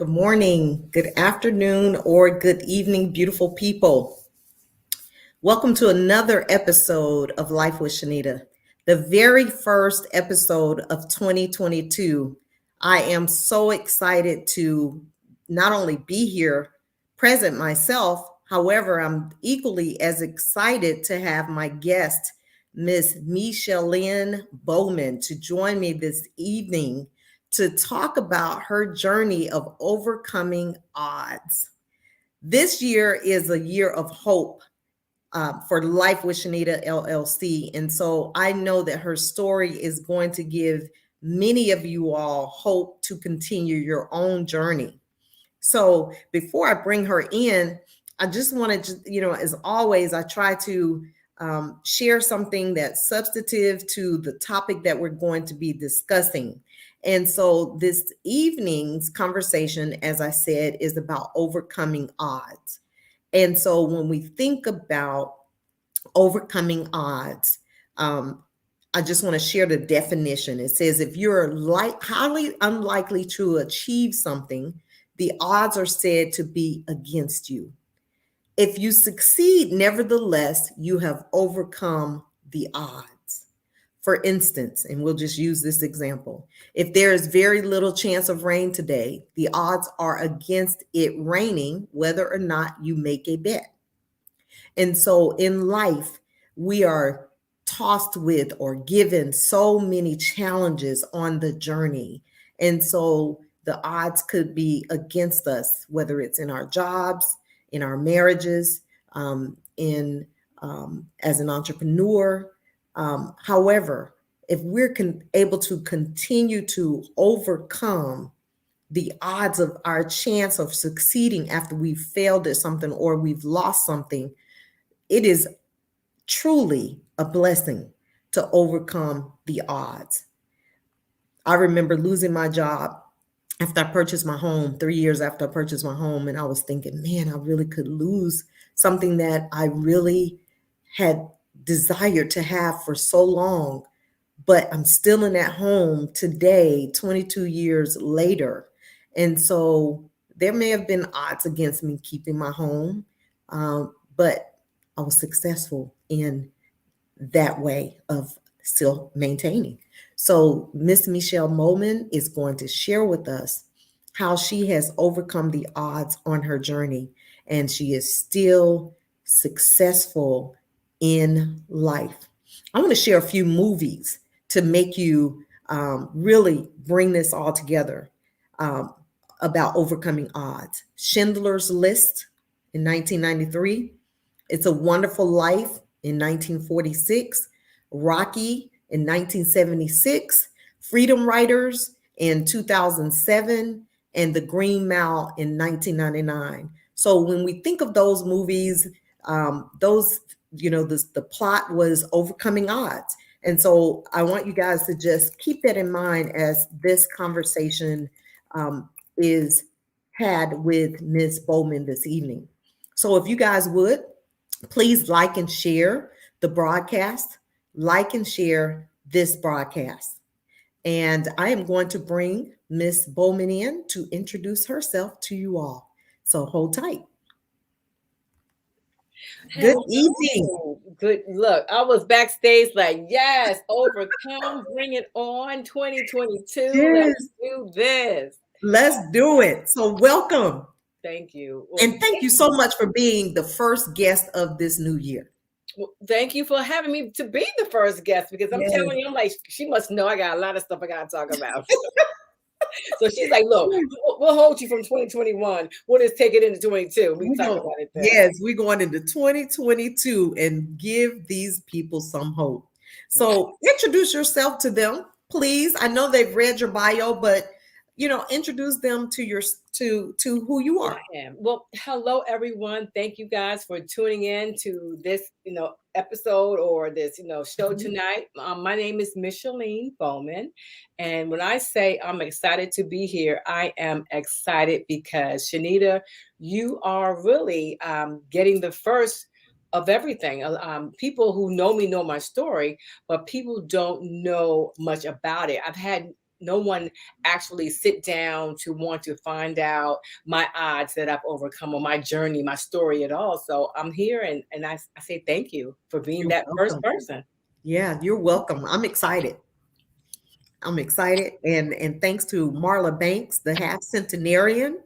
morning, good afternoon, or good evening, beautiful people. Welcome to another episode of Life with Shenita, the very first episode of 2022. I am so excited to not only be here, present myself, however, I'm equally as excited to have my guest, Miss Micheline Bowman, to join me this evening to talk about her journey of overcoming odds. This year is a year of hope for Life with Shenita LLC. And so I know that her story is going to give many of you all hope to continue your own journey. So before I bring her in, I just wanted to, as always, I try to share something that's substantive to the topic that we're going to be discussing. And so this evening's conversation, as I said, is about overcoming odds. And so when we think about overcoming odds, I just want to share the definition. It says, if you're highly unlikely to achieve something, the odds are said to be against you. If you succeed, nevertheless, you have overcome the odds. For instance, and we'll just use this example, if there is very little chance of rain today, the odds are against it raining, whether or not you make a bet. And so in life, we are tossed with or given so many challenges on the journey. And so the odds could be against us, whether it's in our jobs, in our marriages, as an entrepreneur. However, if we're able to continue to overcome the odds of our chance of succeeding after we've failed at something or we've lost something, it is truly a blessing to overcome the odds. I remember losing my job after I purchased my home, 3 years after I purchased my home. And I was thinking, man, I really could lose something that I really had desired to have for so long. But I'm still in that home today, 22 years later. And so there may have been odds against me keeping my home, but I was successful in that way of still maintaining. So Miss Micheline Bowman is going to share with us how she has overcome the odds on her journey, and she is still successful in life. I want to share a few movies to make you really bring this all together about overcoming odds. Schindler's List in 1993. It's a Wonderful Life in 1946, Rocky in 1976, Freedom Riders in 2007, and The Green Mile in 1999. So when we think of those movies, the plot was overcoming odds. And so I want you guys to just keep that in mind as this conversation is had with Ms. Bowman this evening. So if you guys would, please like and share the broadcast, like and share this broadcast. And I am going to bring Ms. Bowman in to introduce herself to you all. So hold tight. Good evening. Good. Look, I was backstage like, yes, overcome, bring it on, 2022. Yes. Let's do this. Let's do it. So welcome. Thank you. And thank you so much for being the first guest of this new year. Well, thank you for having me to be the first guest, because I'm telling you, I'm like, she must know I got a lot of stuff I got to talk about. So she's like, look, we'll hold you from 2021. We'll just take it into 22. We talk about it then. Yes, we're going into 2022 and give these people some hope. So introduce yourself to them, please. I know they've read your bio, but introduce them to who you are. Well, hello everyone. Thank you guys for tuning in to this, episode or this, show tonight. My name is Micheline Bowman. And when I say I'm excited to be here, I am excited because Shenita, you are really getting the first of everything. People who know me know my story, but people don't know much about it. I've had no one actually sit down to want to find out my odds that I've overcome or my journey, my story at all. So I'm here, and I say thank you for being You're that first welcome. person. Yeah, you're welcome. I'm excited. And thanks to Marla Banks, the half centenarian,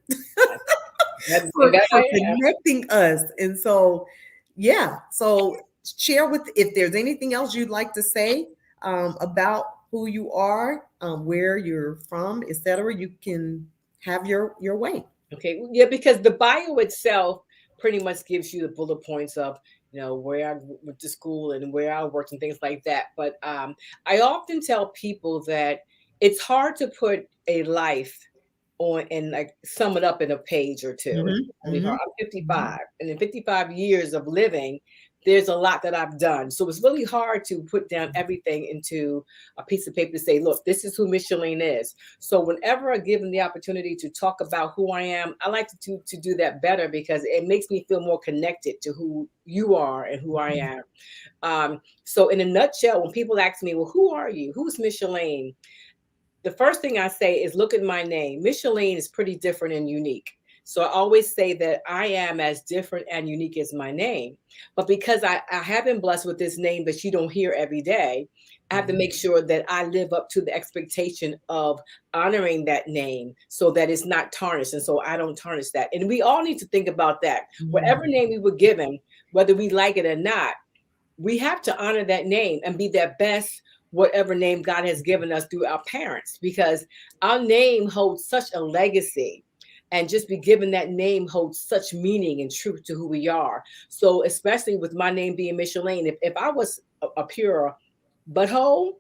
for connecting us. And so, yeah. So share with if there's anything else you'd like to say about who you are, where you're from, etc. You can have your way. Okay, yeah, because the bio itself pretty much gives you the bullet points of, where I went to school and where I worked and things like that. But I often tell people that it's hard to put a life on and like sum it up in a page or two. It's really hard. I'm 55, and in 55 years of living, there's a lot that I've done. So it's really hard to put down everything into a piece of paper to say, look, this is who Micheline is. So whenever I'm given the opportunity to talk about who I am, I like to do that better because it makes me feel more connected to who you are and who I am. So in a nutshell, when people ask me, well, who are you? Who's Micheline? The first thing I say is look at my name. Micheline is pretty different and unique. So I always say that I am as different and unique as my name. But because I have been blessed with this name that you don't hear every day, I have to make sure that I live up to the expectation of honoring that name so that it's not tarnished. And so I don't tarnish that. And we all need to think about that. Whatever name we were given, whether we like it or not, we have to honor that name and be that best whatever name God has given us through our parents, because our name holds such a legacy, and just be given that name holds such meaning and truth to who we are. So especially with my name being Micheline, if I was a pure butthole,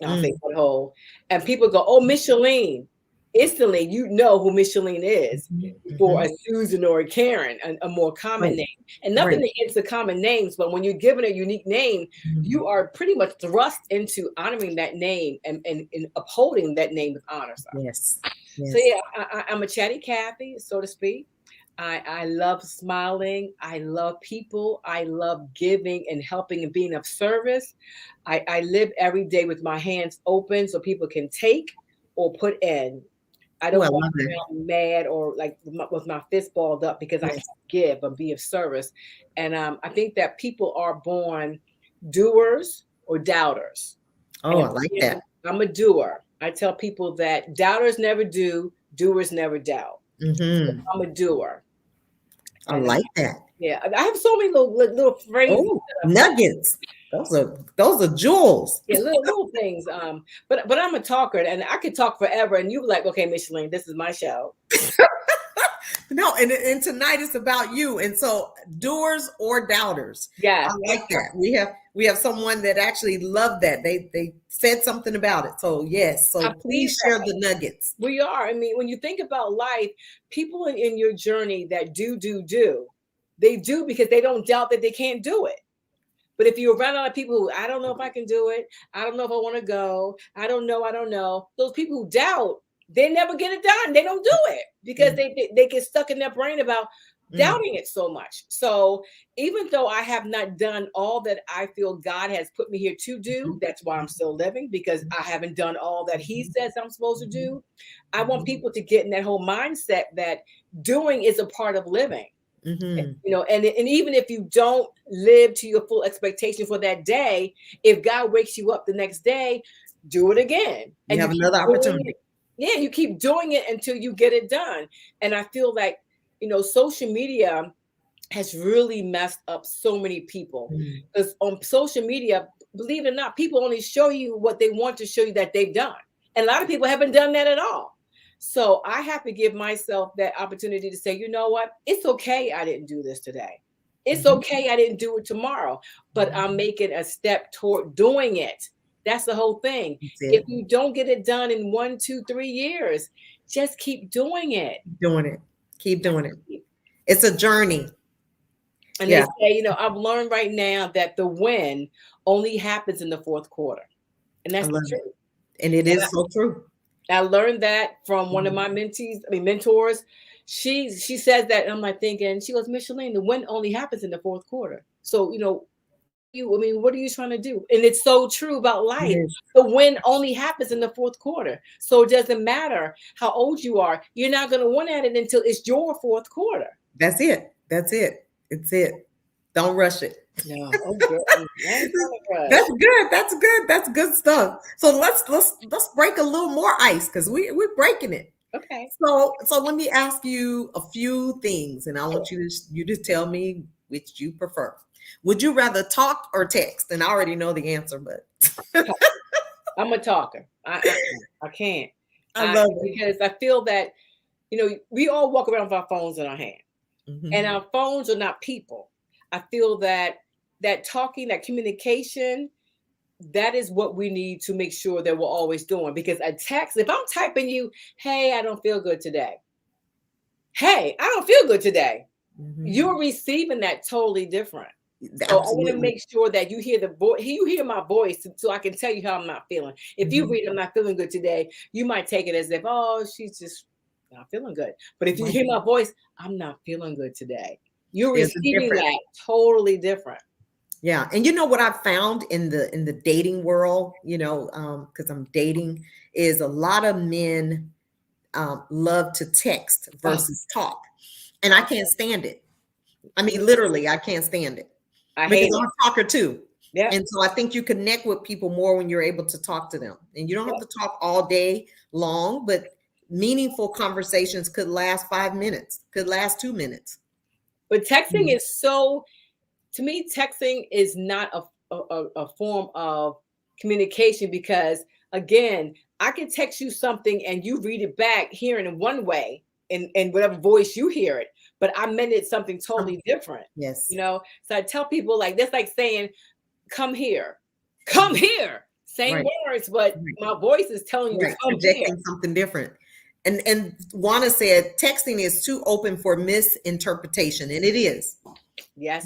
I'll say butthole, and people go, oh, Micheline, instantly you know who Micheline is for a Susan or a Karen, a more common name. And nothing against the common names, but when you're given a unique name, you are pretty much thrust into honoring that name and upholding that name with honor. Yes. So yeah, I'm a chatty Cathy, so to speak. I love smiling. I love people. I love giving and helping and being of service. I live every day with my hands open so people can take or put in. I don't walk around mad or like with my fist balled up because I can't give and be of service. And I think that people are born doers or doubters. Oh, I like that. I'm a doer. I tell people that doubters never do, doers never doubt. So I'm a doer. I like that. Yeah, I have so many little phrases. Oh, nuggets. Those are jewels. Yeah, little things. But I'm a talker, and I could talk forever. And you be like, okay, Micheline, this is my show. No, and tonight it's about you. And so doers or doubters. Yeah, I like that. We have someone that actually loved that. They said something about it. So yes. So please share the nuggets. We are. I mean, when you think about life, people in your journey that do, they do because they don't doubt that they can't do it. But if you're around a lot of people who, I don't know if I can do it. I don't know if I want to go. I don't know. Those people who doubt, they never get it done. They don't do it because they get stuck in their brain about doubting it so much. So even though I have not done all that I feel God has put me here to do, that's why I'm still living, because I haven't done all that He says I'm supposed to do. I want people to get in that whole mindset that doing is a part of living. And even if you don't live to your full expectation for that day, if God wakes you up the next day, do it again. And you have another opportunity. Yeah, you keep doing it until you get it done. And I feel like, social media has really messed up so many people. Because on social media, believe it or not, people only show you what they want to show you that they've done. And a lot of people haven't done that at all. So I have to give myself that opportunity to say, you know what? It's okay I didn't do this today. It's okay I didn't do it tomorrow, but I'm making a step toward doing it. That's the whole thing. If you don't get it done in 1, 2, 3 years, just keep doing it. Keep doing it. It's a journey. And they say, I've learned right now that the win only happens in the fourth quarter. And that's the truth. And it is so true. I learned that from one of my mentors. She says that, and I'm like thinking, she goes, Micheline, the win only happens in the fourth quarter. So, what are you trying to do? And it's so true about life. Yes. The win only happens in the fourth quarter. So it doesn't matter how old you are. You're not going to win at it until it's your fourth quarter. That's it. That's it. It's it. Don't rush it. No. Okay. That's good. That's good. That's good stuff. So let's break a little more ice because we're breaking it. Okay. So let me ask you a few things, and I want you to tell me which you prefer. Would you rather talk or text? And I already know the answer, but I'm a talker. I can't. I love it because I feel that we all walk around with our phones in our hand, and our phones are not people. I feel that talking, that communication, that is what we need to make sure that we're always doing. Because a text, if I'm typing you, hey, I don't feel good today. Hey, I don't feel good today. You're receiving that totally different. So I want to make sure that you hear you hear my voice, so I can tell you how I'm not feeling. If you read, I'm not feeling good today, you might take it as if, oh, she's just not feeling good. But if you hear my voice, I'm not feeling good today. You're receiving that totally different. Yeah. And you know what I've found in the dating world, because I'm dating, is a lot of men love to text versus talk. And I can't stand it. I mean, literally, I can't stand it. Because I'm a talker too. Yeah. And so I think you connect with people more when you're able to talk to them. And you don't have to talk all day long, but meaningful conversations could last 5 minutes, could last 2 minutes. But texting is to me, texting is not a form of communication, because again, I can text you something and you read it back hearing in one way in whatever voice you hear it, but I meant it something totally different. Yes. So I tell people, like, that's like saying, come here, same words, but my voice is telling you to come projecting here. Something different. And Juana said texting is too open for misinterpretation, and it is. Yes.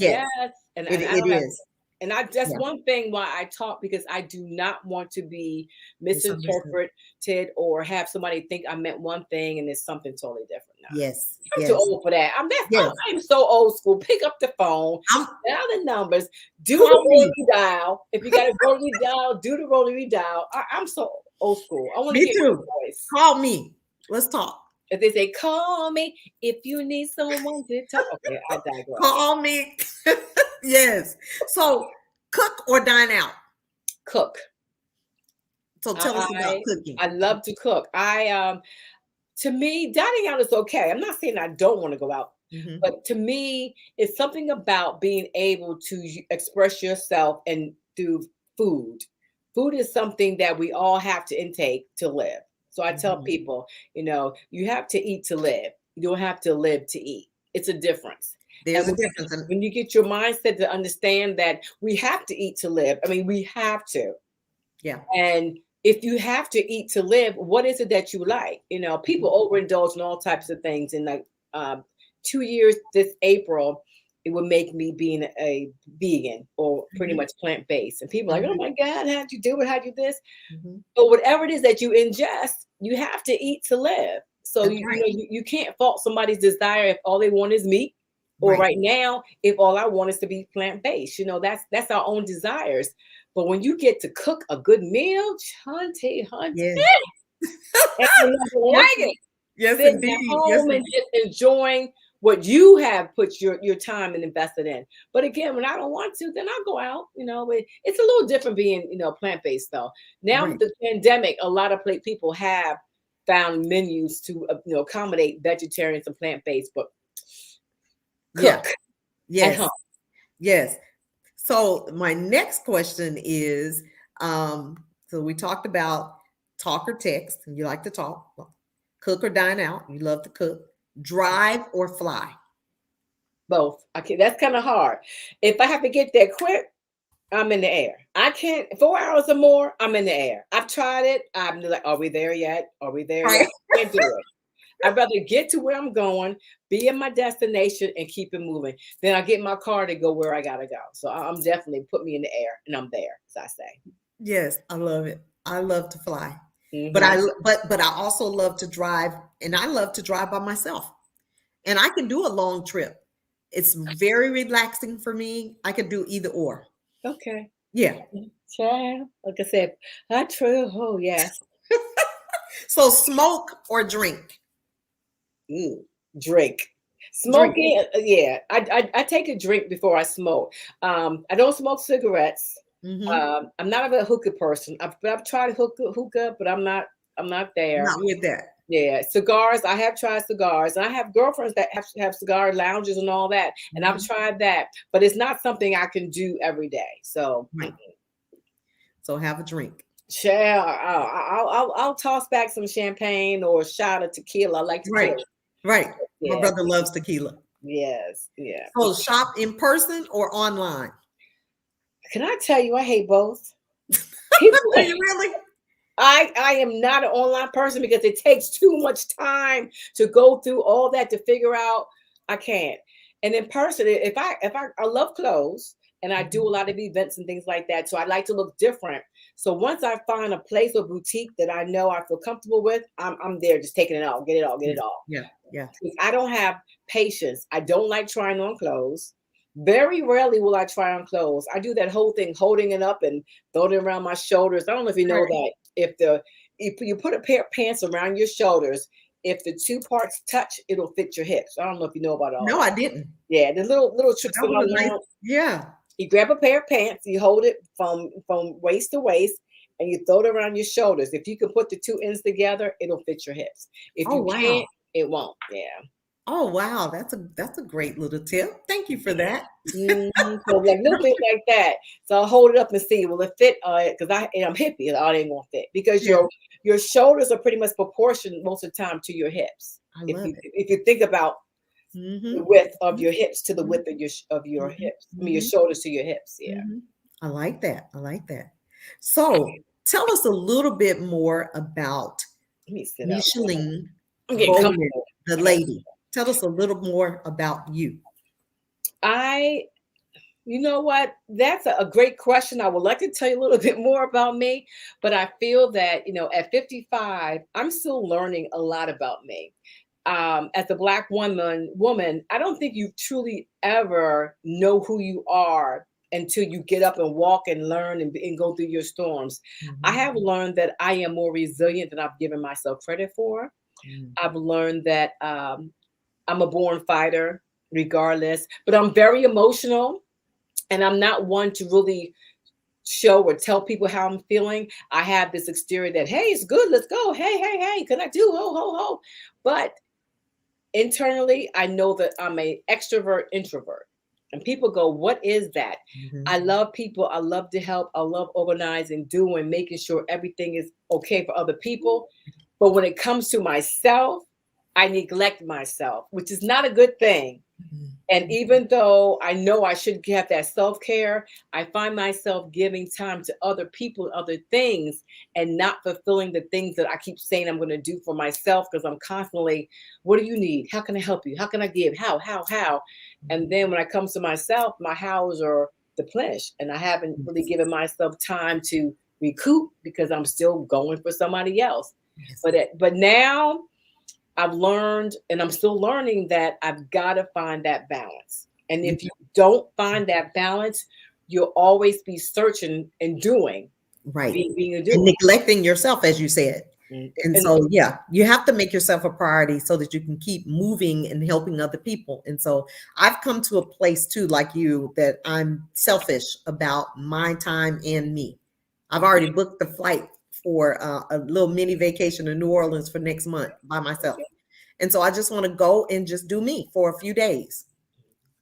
And it is. And that's one thing why I talk, because I do not want to be misinterpreted or have somebody think I meant one thing and it's something totally different now. Yes. I'm too old for that. I'm so old school. Pick up the phone, dial the numbers, do the rotary dial. If you got a rotary dial, do the rotary dial. I'm so old school. I want to hear your voice. Call me. Let's talk. If they say, call me if you need someone to talk. Okay, I digress. Call me. Yes. So, cook or dine out? Cook. So tell us about cooking. I love to cook. To me, dining out is okay. I'm not saying I don't want to go out, but to me, it's something about being able to express yourself and do food. Food is something that we all have to intake to live. So I tell people, you have to eat to live. You don't have to live to eat. It's a difference. There's a difference. When you get your mindset to understand that we have to eat to live. I mean, we have to. Yeah. And if you have to eat to live, what is it that you like? People overindulge in all types of things. And like 2 years this April, it would make me being a vegan or pretty much plant-based. And people are like, oh my God, how'd you do it? How'd you do this? But whatever it is that you ingest, you have to eat to live. So you can't fault somebody's desire if all they want is meat. Or right now, if all I want is to be plant-based, that's our own desires. But when you get to cook a good meal, hunty, yes, indeed. Home and just enjoying what you have put your time and invested in. But again, when I don't want to, then I'll go out. It's a little different being, plant-based though. Now with the pandemic, a lot of people have found menus to accommodate vegetarians and plant-based, but cook. Yes. So my next question is, so we talked about talk or text, and you like to talk. Cook or dine out, you love to cook. Drive or fly? Both. Okay, that's kind of hard. If I have to get there quick, I'm in the air. I can't, 4 hours or more, I'm in the air. I've tried it. I'm like, are we there yet? Are we there yet? I can't do it. I'd rather get to where I'm going, be in my destination, and keep it moving. Then I get my car to go where I gotta go. So I'm definitely put me in the air, and I'm there, as I say. Yes, I love it. I love to fly, but I also love to drive, and I love to drive by myself. And I can do a long trip. It's very relaxing for me. I could do either or. Okay. Yeah. Child, like I said, I true. Oh, yes. So smoke or drink? Drink. Drink. Smoking, yeah. I take a drink before I smoke. I don't smoke cigarettes. Mm-hmm. I'm not a hookah person. I've tried hookah, but I'm not there. Not with that. Yeah, cigars. I have tried cigars, and I have girlfriends that have cigar lounges and all that, and I've Mhm. tried that, but it's not something I can do every day. So, Right. So have a drink. share. I'll toss back some champagne or a shot of tequila. I like Right. tequila. Right. My Yeah. brother loves tequila. Yes. Yeah. So shop in person or online? Can I tell you, I hate both. People, Are you really? I am not an online person because it takes too much time to go through all that to figure out. I can't. And in person, if I love clothes and I do a lot of events and things like that, so I like to look different. So once I find a place or boutique that I know I feel comfortable with, I'm there just taking it all, get it all, get Yeah. it all. Yeah. Yeah. I don't have patience. I don't like trying on clothes. Very rarely will I try on clothes. I do that whole thing, holding it up and throwing it around my shoulders. I don't know if you know Right. that. If you put a pair of pants around your shoulders, if the two parts touch, it'll fit your hips. I don't know if you know about all No, that. I didn't. Yeah, the little But tricks that that was a I nice, learned. yeah. You grab a pair of pants, you hold it from waist to waist, and you throw it around your shoulders. If you can put the two ends together, it'll fit your hips. If Oh you wow. can't, it won't. Yeah. Oh wow. That's a great little tip. Thank you for that. So like little things like that. So I'll hold it up and see will it fit? Because I'm hippie, it ain't gonna fit because Yeah. your shoulders are pretty much proportioned most of the time to your hips. I If love you it. if you think about the Mm-hmm. width of your hips to the width of your Mm-hmm. hips, I mean your shoulders to your hips. Yeah. Mm-hmm. I like that. I like that. So tell us a little bit more about Let me sit up. Micheline I'm getting Bowman, comfortable. the lady. Tell us a little more about you. I You know what? That's a great question. I would like to tell you a little bit more about me, but I feel that, at 55, I'm still learning a lot about me. As a Black woman, I don't think you truly ever know who you are until you get up and walk and learn and go through your storms. I Mhm. have learned that I am more resilient than I've given myself credit for. Mm. I've learned that I'm a born fighter, regardless, but I'm very emotional and I'm not one to really show or tell people how I'm feeling. I have this exterior that, hey, it's good, let's go. Hey, hey, hey, can I do? Ho, ho, ho. But internally, I know that I'm a extrovert introvert. And people go, what is that? Mhm. I love people. I love to help. I love organizing, doing, making sure everything is okay for other people. But when it comes to myself, I neglect myself, which is not a good thing. Mhm. And even though I know I should have that self care, I find myself giving time to other people and other things and not fulfilling the things that I keep saying I'm going to do for myself because I'm constantly, what do you need? How can I help you? How can I give? How? And then when I come to myself, my hows are depleted and I haven't really Yes. given myself time to recoup because I'm still going for somebody else. Yes. But now I've learned and I'm still learning that I've got to find that balance. And You if you don't find that balance, you'll always be searching and doing, right. being a And doer. neglecting yourself, as you said. And And so, yeah, you have to make yourself a priority so that you can keep moving and helping other people. And so I've come to a place too, like you, that I'm selfish about my time and me. I've already booked the flight for a little mini vacation to New Orleans for next month by myself. And so I just want to go and just do me for a few days.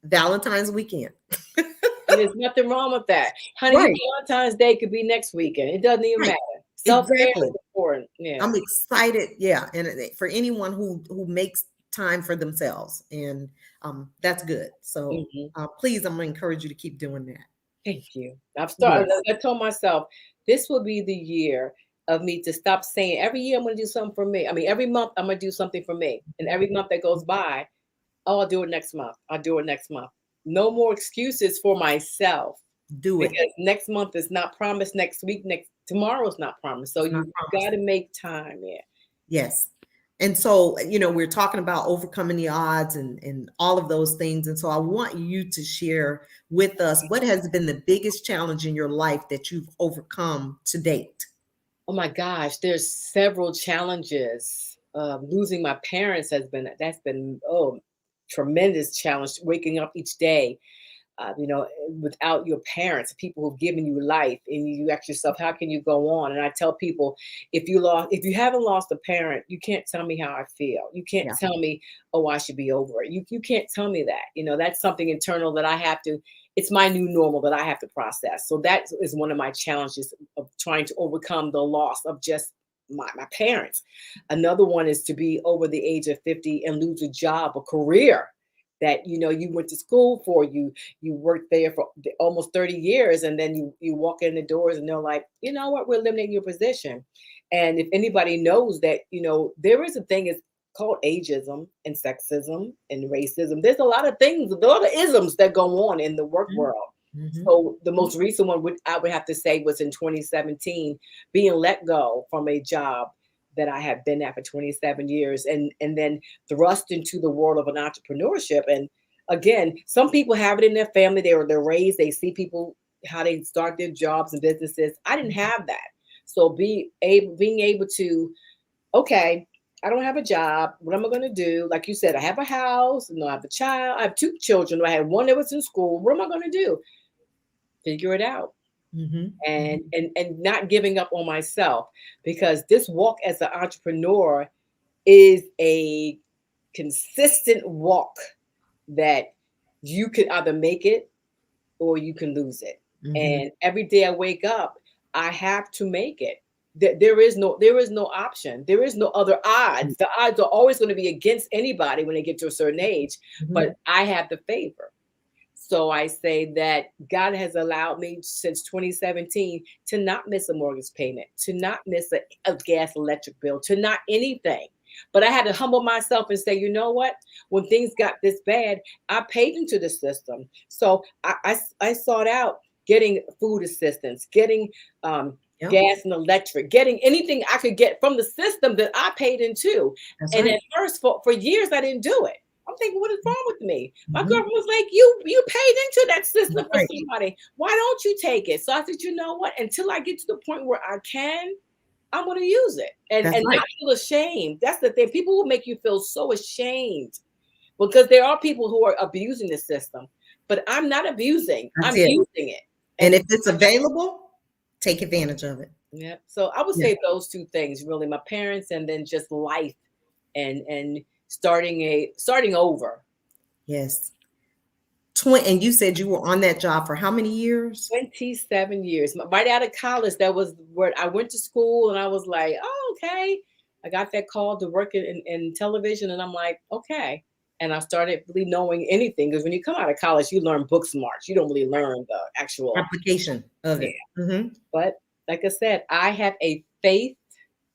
Valentine's weekend. and there's nothing wrong with that. Honey, your Right, Valentine's Day could be next weekend. It doesn't even right. matter. Self-care Exactly. is important. Yeah. I'm excited, yeah, and for anyone who makes time for themselves, and that's good. So Mhm. please, I'm gonna encourage you to keep doing that. Thank you. I've started. Yes. I told myself this will be the year of me to stop saying every year I'm going to do something for me. I mean, every month I'm going to do something for me, and every month that goes by, oh, I'll do it next month. I'll do it next month. No more excuses for myself Do it. because next month is not promised. Next week, next tomorrow's not promised. So It's not you got promised. to make time. Yeah. Yes. And so, we're talking about overcoming the odds and all of those things. And so I want you to share with us what has been the biggest challenge in your life that you've overcome to date. Oh my gosh, there's several challenges. Losing my parents that's been tremendous challenge. Waking up each day, without your parents, people who've given you life, and you ask yourself, how can you go on? And I tell people, if you haven't lost a parent, you can't tell me how I feel. You can't Yeah. tell me, oh, I should be over it. You can't tell me that. That's something internal that I have to. It's my new normal that I have to process. So that is one of my challenges of trying to overcome the loss of just my parents. Another one is to be over the age of 50 and lose a job, a career that you went to school for, you worked there for almost 30 years, and then you walk in the doors and they're like, you know what, we're eliminating your position. And if anybody knows that, there is a thing is called ageism and sexism and racism. There's a lot of things, a lot of isms that go on in the work world. Mm-hmm. So the most recent one I would have to say was in 2017, being let go from a job that I have been at for 27 years, and then thrust into the world of an entrepreneurship. And again, some people have it in their family. They're raised, they see people, how they start their jobs and businesses. I didn't have that. So being able to, okay, I don't have a job. What am I going to do? Like you said, I have a house, I have a child. I have 2 children. I had one that was in school. What am I going to do? Figure it out. Mm-hmm. And not giving up on myself, because this walk as an entrepreneur is a consistent walk that you could either make it or you can lose it. Mm-hmm. And every day I wake up, I have to make it. There is no option. There is no other odds. The odds are always going to be against anybody when they get to a certain age, Mm-hmm. but I have the favor. So I say that God has allowed me since 2017 to not miss a mortgage payment, to not miss a gas electric bill, to not anything. But I had to humble myself and say, you know what? When things got this bad, I paid into the system. So I sought out getting food assistance, getting gas and electric, getting anything I could get from the system that I paid into. That's and right. at first, for years, I didn't do it. I'm thinking, what is wrong with me? My Mm-hmm. girlfriend was like, you paid into that system for Right. somebody. Why don't you take it? So I said, you know what? Until I get to the point where I can, I'm going to use it and That's right. not feel ashamed. That's the thing. People will make you feel so ashamed because there are people who are abusing the system, but I'm not abusing. That's I'm it. using it. And if it's available, take advantage of it. Yeah. So I would say those 2 things, really, my parents and then just life and starting over. Yes. And you said you were on that job for how many years? 27 years. Right out of college, that was where I went to school, and I was like, oh, okay. I got that call to work in television, and I'm like, okay. And I started really knowing anything, because when you come out of college, you learn book smarts. You don't really learn the actual application of it. Mm-hmm. But like I said, I have a faith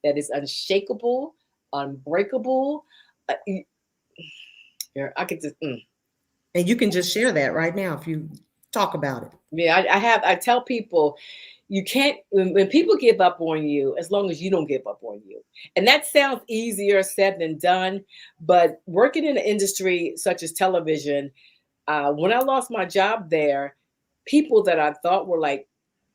that is unshakable, unbreakable. I could just. And you can just share that right now if you talk about it. Yeah, I tell people, you can't, when people give up on you, as long as you don't give up on you. And that sounds easier said than done. But working in an industry such as television, when I lost my job there, people that I thought were like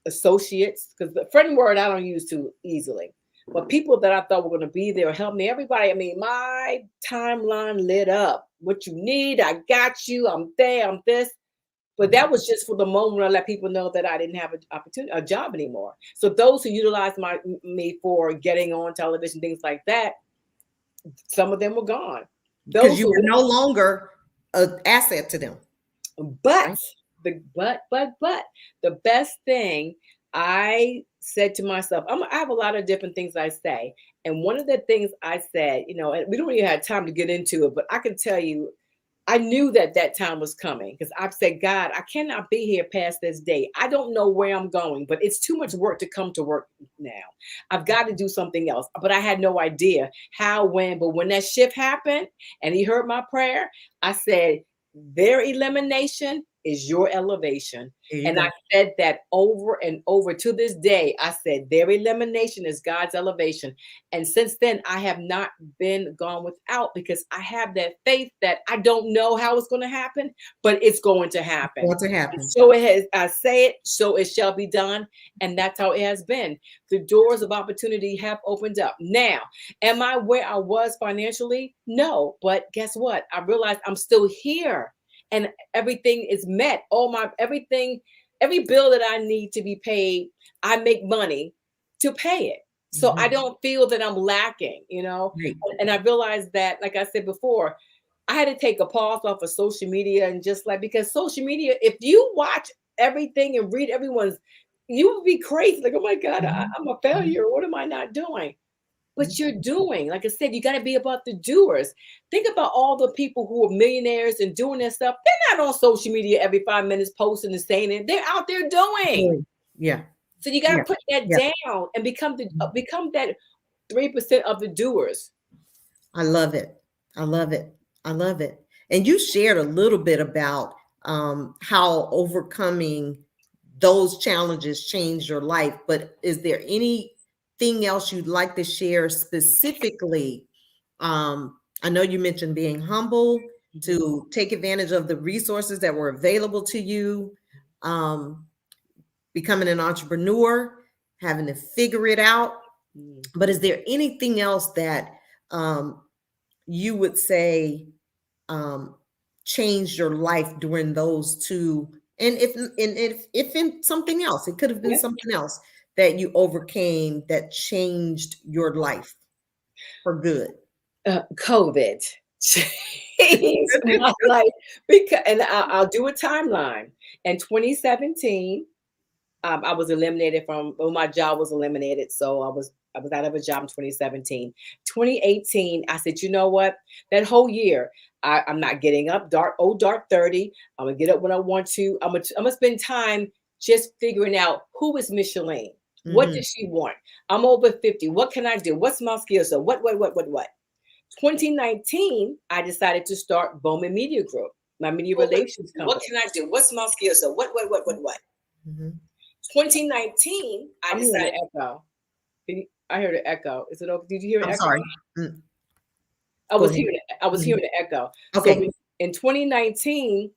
associates, because the friend word I don't use too easily, but people that I thought were going to be there, help me, everybody. I mean, my timeline lit up. What you need, I got you. I'm there. I'm this. But that was just for the moment I let people know that I didn't have an opportunity, a job anymore. So those who utilized me for getting on television, things like that, some of them were gone. Because you were no longer an asset to them. But the best thing, I said to myself, I have a lot of different things I say. And one of the things I said, and we don't really have time to get into it, but I can tell you, I knew that time was coming, because I've said, God, I cannot be here past this day. I don't know where I'm going, but it's too much work to come to work now. I've got to do something else. But I had no idea how, when. But when that shift happened and he heard my prayer, I said, their elimination is your elevation. There you And go. I said that over and over to this day. I said their elimination is God's elevation. And since then, I have not been gone without, because I have that faith that I don't know how it's going to happen, but it's going to happen. Want to happen. So it has, I say it, so it shall be done. And that's how it has been. The doors of opportunity have opened up. Now, am I where I was financially? No. But guess what? I realized I'm still here and everything is met. Everything, every bill that I need to be paid, I make money to pay it. So I don't feel that I'm lacking, Right. And I realized that, like I said before, I had to take a pause off of social media, and just like, because social media, if you watch everything and read everyone's, you would be crazy. Like, oh my God, I'm a failure. What am I not doing? But you're doing, like I said, you got to be about the doers. Think about all the people who are millionaires and doing their stuff. They're not on social media every 5 minutes posting and saying it. They're out there doing. Yeah. So you got to put that Yeah. down and become that 3% of the doers. I love it. I love it. I love it. And you shared a little bit about how overcoming those challenges changed your life. But is there anything else you'd like to share specifically? I know you mentioned being humble, to take advantage of the resources that were available to you, becoming an entrepreneur, having to figure it out. But is there anything else that you would say changed your life during those two? And if in something else, it could have been something else that you overcame that changed your life for good. COVID changed my life, because, and I'll do a timeline. In 2017, I was eliminated my job was eliminated. So I was out of a job in 2017. 2018, I said, you know what? That whole year, I'm not getting up dark 30. I'm gonna get up when I want to. I'm gonna spend time just figuring out, who is Micheline? What does she want? I'm over 50. What can I do? What's my skill set? What? 2019, I decided to start Bowman Media Group, my media relations company. What can I do? What's my skill set? What? 2019, I decided. Echo. I heard an echo. Is it okay? Did you hear an echo? Sorry. I was hearing the echo. Okay. So in 2019,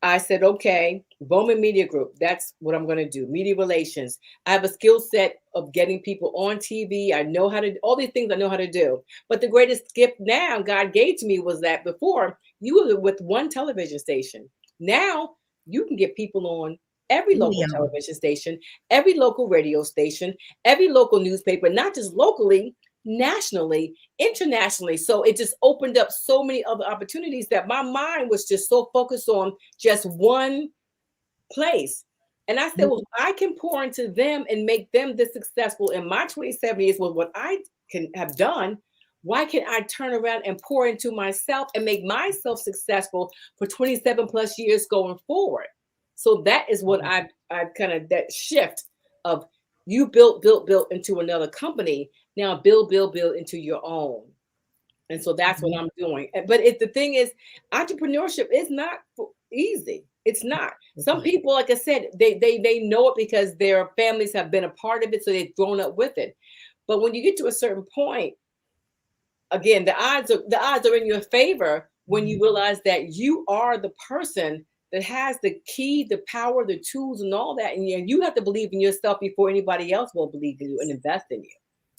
I said, okay, Bowman Media Group, that's what I'm going to do. Media relations. I have a skill set of getting people on TV. I know how to, all these things I know how to do. But the greatest gift now God gave to me was that before, you were with one television station. Now you can get people on every local television station, every local radio station, every local newspaper, not just locally, nationally, internationally. So it just opened up so many other opportunities that my mind was just so focused on just one place. And I said, well, I can pour into them and make them this successful in my 27 years with what I can have done. Why can't I turn around and pour into myself and make myself successful for 27 plus years going forward? So that is what I've kind of, that shift of, you built into another company. Now build into your own. And so that's what I'm doing. But the thing is, entrepreneurship is not easy. It's not. Some people, like I said, they know it because their families have been a part of it, so they've grown up with it. But when you get to a certain point, again, the odds are in your favor when you realize that you are the person that has the key, the power, the tools, and all that. And you have to believe in yourself before anybody else will believe in you and invest in you.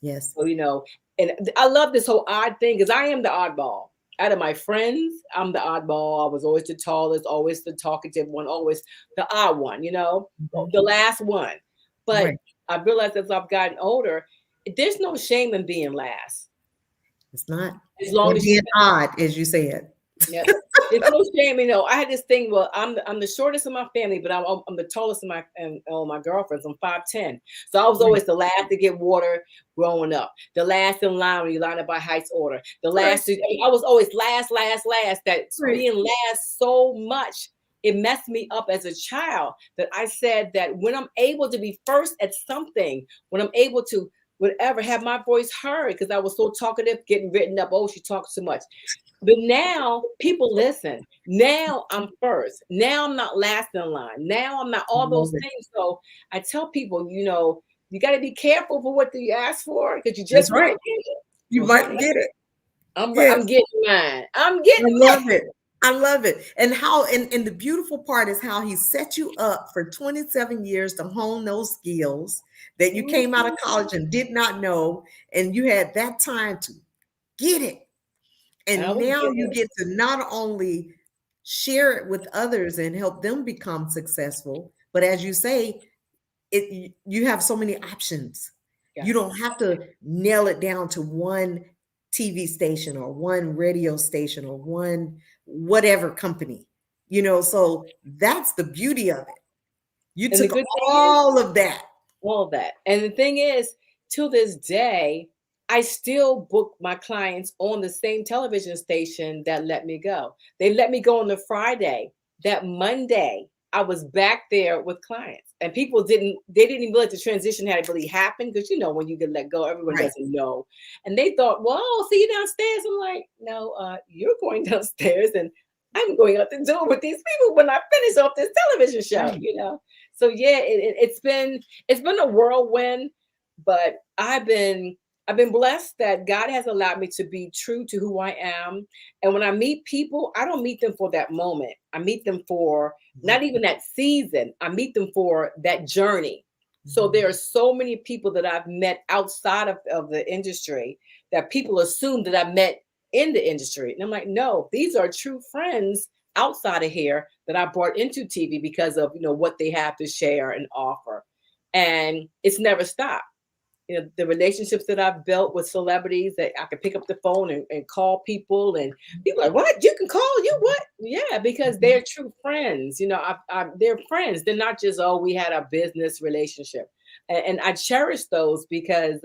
Yes. So, and I love this whole odd thing, because I am the oddball. Out of my friends, I'm the oddball. I was always the tallest, always the talkative one, always the odd one, the last one. But I realized as I've gotten older, there's no shame in being last. It's not. As long as being odd, as you said. Yeah, it's no shame. I had this thing. Well, I'm the shortest in my family, but I'm the tallest in my girlfriends. I'm 5'10", so I was always the last to get water growing up. The last in line when you line up by heights order. The last. I was always last. That being last so much, it messed me up as a child. That I said that when I'm able to be first at something, when I'm able to whatever, have my voice heard because I was so talkative, getting written up. Oh, she talks too much. But now people listen. Now I'm first. Now I'm not last in line. Now I'm not all those things. So I tell people, you got to be careful for what you ask for because you just That's might right. get it. You might get it. I'm Yes. getting mine. I'm I getting love mine. it. I love it. And and the beautiful part is how he set you up for 27 years to hone those skills that you came out of college and did not know. And you had that time to get it. I And was now getting you it. get to not only share it with others and help them become successful, but as you say, you have so many options. Yes. You don't have to nail it down to one TV station or one radio station or one whatever company. So that's the beauty of it. You And the took good thing is, all of that. all that. And the thing is, to this day, I still book my clients on the same television station that let me go. They let me go on the Friday. That Monday, I was back there with clients. And people didn't even let the transition had really happened because when you get let go, everyone Right. doesn't know. And they thought, well, I'll see you downstairs. I'm like, no, you're going downstairs and I'm going out the door with these people when I finish off this television show, Right. So yeah, it's been a whirlwind, but I've been blessed that God has allowed me to be true to who I am. And when I meet people, I don't meet them for that moment. I meet them for not even that season. I meet them for that journey. So there are so many people that I've met outside of the industry that people assume that I met in the industry. And I'm like, no, these are true friends outside of here that I brought into TV because of what they have to share and offer. And it's never stopped. The relationships that I've built with celebrities that I can pick up the phone and call people and people are like, what? You can call you what? Yeah, because they're true friends. They're friends. They're not just, oh, we had a business relationship. And I cherish those because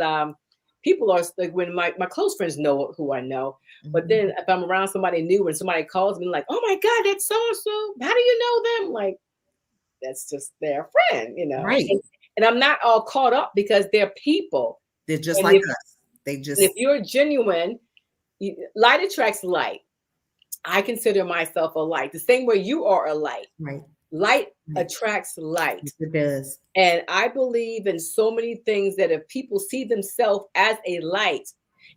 people are like, when my close friends know who I know. But then if I'm around somebody new and somebody calls me like, oh my God, that's so-and-so. How do you know them? Like, that's just their friend, Right. And I'm not all caught up because they're people. They're just And like us. if you're genuine, light attracts light. I consider myself a light. The same way you are a light. Right. Light attracts light. Yes, it does. And I believe in so many things that if people see themselves as a light,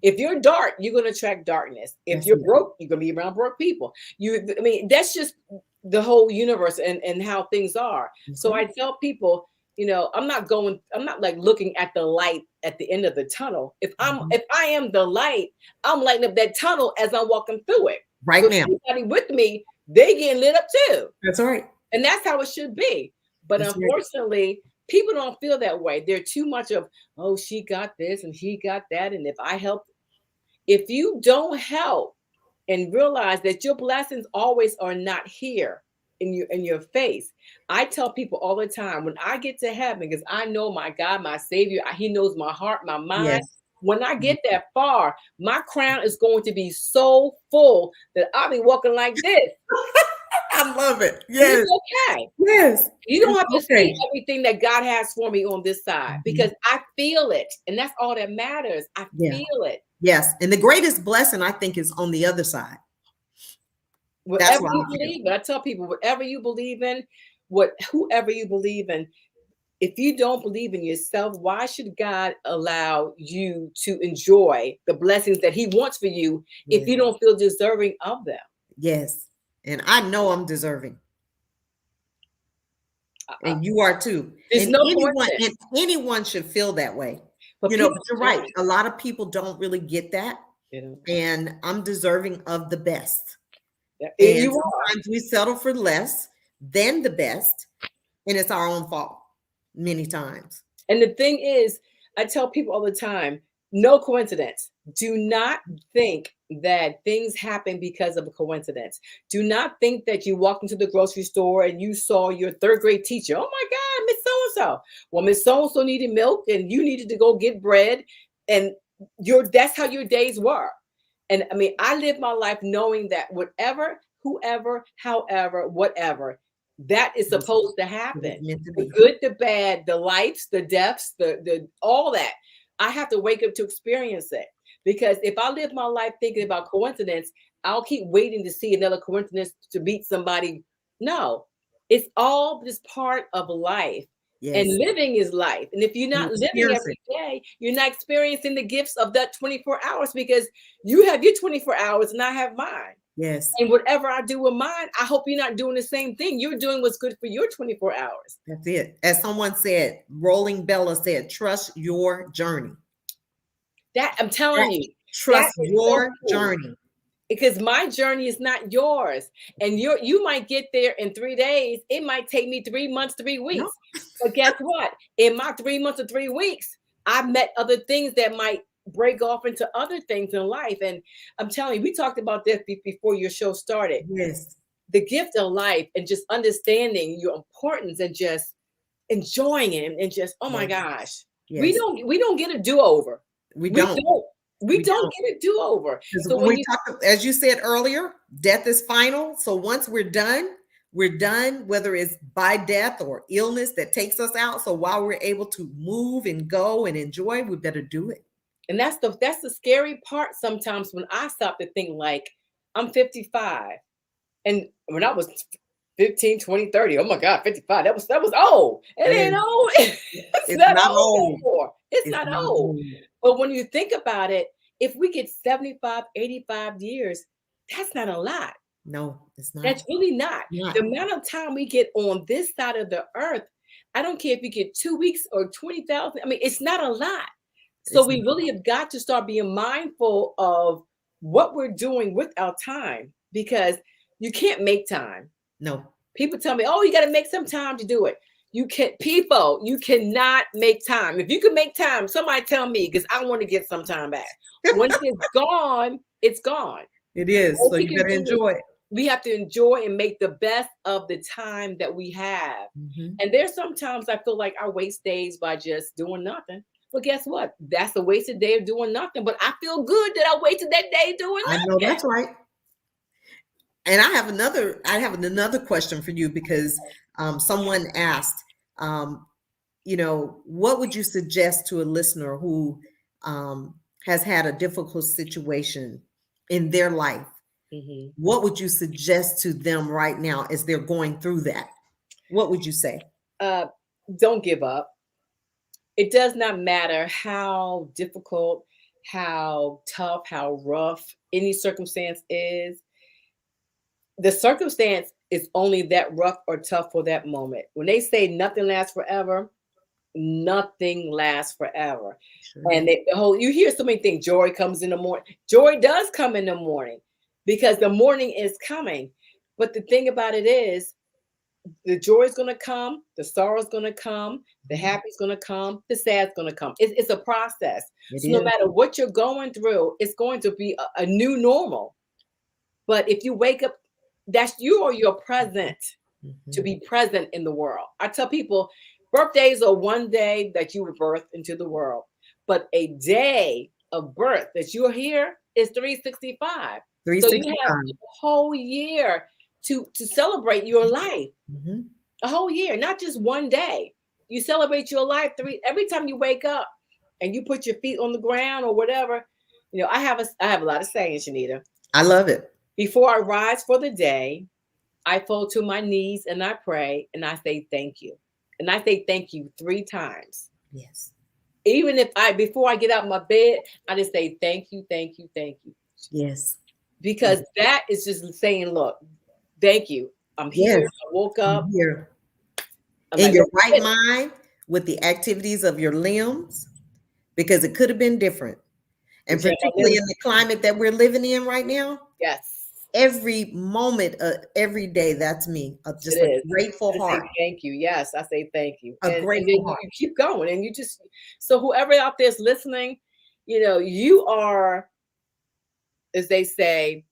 if you're dark, you're going to attract darkness. If you're broke, you're going to be around broke people. That's just the whole universe and how things are. So I tell people, I'm not like looking at the light at the end of the tunnel. If I am the light, I'm lighting up that tunnel as I'm walking through it. Right so now. Everybody with me, they getting lit up too. That's right. And that's how it should be. But That's unfortunately, people don't feel that way. They're too much of, oh, she got this and he got that. And if you don't help and realize that your blessings always are not here in your face. I tell people all the time, when I get to heaven, because I know my God, my Savior, He knows my heart, my mind. Yes. When I get that far, my crown is going to be so full that I'll be walking like this. I love it. Yes. It's okay. Yes. You don't have to see everything that God has for me on this side because I feel it. And that's all that matters. I feel it. Yes. And the greatest blessing, I think, is on the other side. Whatever you believe in, I tell people, whatever you believe in, whoever you believe in, if you don't believe in yourself, why should God allow you to enjoy the blessings that He wants for you if you don't feel deserving of them? Yes. And I know I'm deserving. And you are too. There's and no anyone should feel that way. But you're right. A lot of people don't really get that. And I'm deserving of the best. And sometimes we settle for less than the best. And it's our own fault many times. And the thing is, I tell people all the time, no coincidence. Do not think that things happen because of a coincidence. Do not think that you walked into the grocery store and you saw your third grade teacher. Oh my God, Miss So-and-so. Well, Miss So-and-so needed milk and you needed to go get bread. And that's how your days were. And I live my life knowing that whatever, whoever, however, whatever, that is supposed to happen. The good, the bad, the lights, the deaths, the all that. I have to wake up to experience it. Because if I live my life thinking about coincidence, I'll keep waiting to see another coincidence to meet somebody. No, it's all just part of life. And Yes. living is life. And if you're You not living experience it. every day, you're not experiencing the gifts of that 24 hours, because you have your 24 hours and I have mine. Yes. And whatever I do with mine, I hope you're not doing the same thing. You're doing what's good for your 24 hours. That's it. As someone said, Rolling Bella said, trust your journey. That I'm telling you, Trust that is your so cool. journey. Because my journey is not yours. And you might get there in 3 days. It might take me 3 months, 3 weeks. No. But guess what? In my 3 months or 3 weeks, I've met other things that might break off into other things in life. And I'm telling you, we talked about this before your show started. Yes. The gift of life and just understanding your importance and just enjoying it and just, oh my gosh. Yes. We don't get a do-over. We don't. We don't get a do-over. So when we talk, as you said earlier, death is final. So once we're done, whether it's by death or illness that takes us out. So while we're able to move and go and enjoy, we better do it. And that's the scary part sometimes when I stop to think, like, I'm 55. And when I was 15, 20, 30, oh my God, 55, that was old. It ain't old. It's not old anymore. It's not old. But when you think about it, if we get 75, 85 years, that's not a lot. No, it's not. That's really not. The amount of time we get on this side of the earth, I don't care if you get 2 weeks or 20,000. I mean, it's not a lot. So we really have got to start being mindful of what we're doing with our time, because you can't make time. No. People tell me, oh, you got to make some time to do it. You cannot make time. If you can make time, somebody tell me, because I want to get some time back. Once it's gone, it's gone. It is. So you better enjoy it. We have to enjoy and make the best of the time that we have. Mm-hmm. And there's sometimes I feel like I waste days by just doing nothing. But guess what? That's a wasted day of doing nothing. But I feel good that I wasted that day doing nothing. I know that's right. And I have another question for you, because someone asked, what would you suggest to a listener who has had a difficult situation in their life? Mm-hmm. What would you suggest to them right now as they're going through that? What would you say? Don't give up. It does not matter how difficult, how tough, how rough any circumstance is. The circumstance is only that rough or tough for that moment. When they say nothing lasts forever, nothing lasts forever. Sure. And you hear so many things. Joy comes in the morning. Joy does come in the morning, because the morning is coming. But the thing about it is, the joy is going to come, the sorrow is going to come, the happy is going to come, the sad is going to come. It's a process. So no matter what you're going through, it's going to be a new normal. But if you wake up, you are your present, to be present in the world. I tell people, birthdays are one day that you were birthed into the world, but a day of birth that you're here is 365. So you have a whole year to celebrate your life. Mm-hmm. A whole year, not just one day. You celebrate your life every time you wake up and you put your feet on the ground or whatever. I have a lot of sayings, Shenita. I love it. Before I rise for the day, I fall to my knees and I pray and I say thank you. And I say thank you 3 times. Yes. Even before I get out of my bed, I just say thank you, thank you, thank you. Yes. Because that is just saying, look, thank you. I'm here. Yes. I woke up. I'm here. In your right mind, with the activities of your limbs, because it could have been different. And particularly in the climate that we're living in right now. Yes. Every moment, every day, that's me. Just a grateful heart. Thank you. Yes, I say thank you. Grateful heart. You keep going, and so whoever out there is listening, you are, as they say,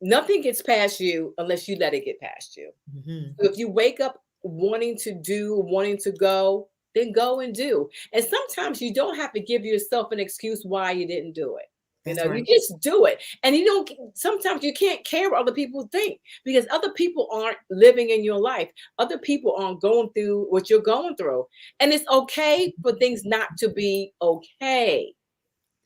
nothing gets past you unless you let it get past you. Mm-hmm. So if you wake up wanting to go, then go and do. And sometimes you don't have to give yourself an excuse why you didn't do it. You That's know, you right. just do it. And you don't, sometimes you can't care what other people think because other people aren't living in your life. Other people aren't going through what you're going through. And it's okay for things not to be okay.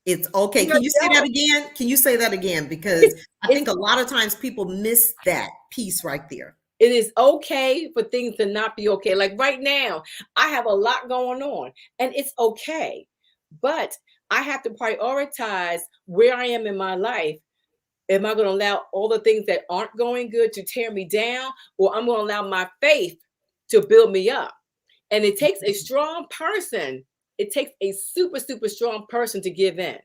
It's okay. You're Can you say that adult. again? Can you say that again? Because It's, I it's think a lot of times people miss that piece right there. it is okay for things to not be okay. Like right now, I have a lot going on and it's okay. But I have to prioritize where I am in my life. Am I going to allow all the things that aren't going good to tear me down, or I'm going to allow my faith to build me up? And it takes a strong person. It takes a super, super strong person to give in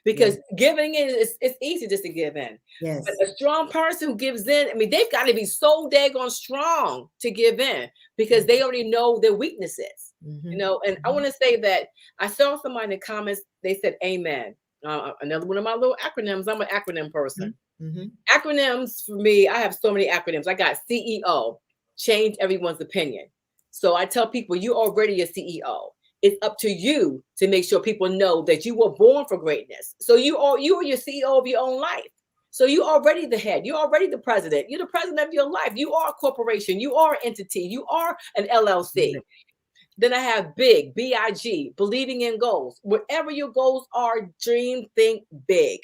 Yes. because giving in is it's easy just to give in. But Yes. a strong person who gives in, I mean, they've got to be so daggone strong to give in because they already know their weaknesses, you Mm-hmm. know. And I want to say that I saw somebody in the comments, they said amen. Another one of my little acronyms. I'm an acronym person. Mm-hmm. Acronyms for me, I have so many acronyms. I got CEO, change everyone's opinion. So I tell people, you're already a CEO. It's up to you to make sure people know that you were born for greatness. So you are your CEO of your own life. So you're already the head. You're already the president. You're the president of your life. You are a corporation. You are an entity. You are an LLC. Then I have big, BIG, believing in goals. Whatever your goals are, dream, think big.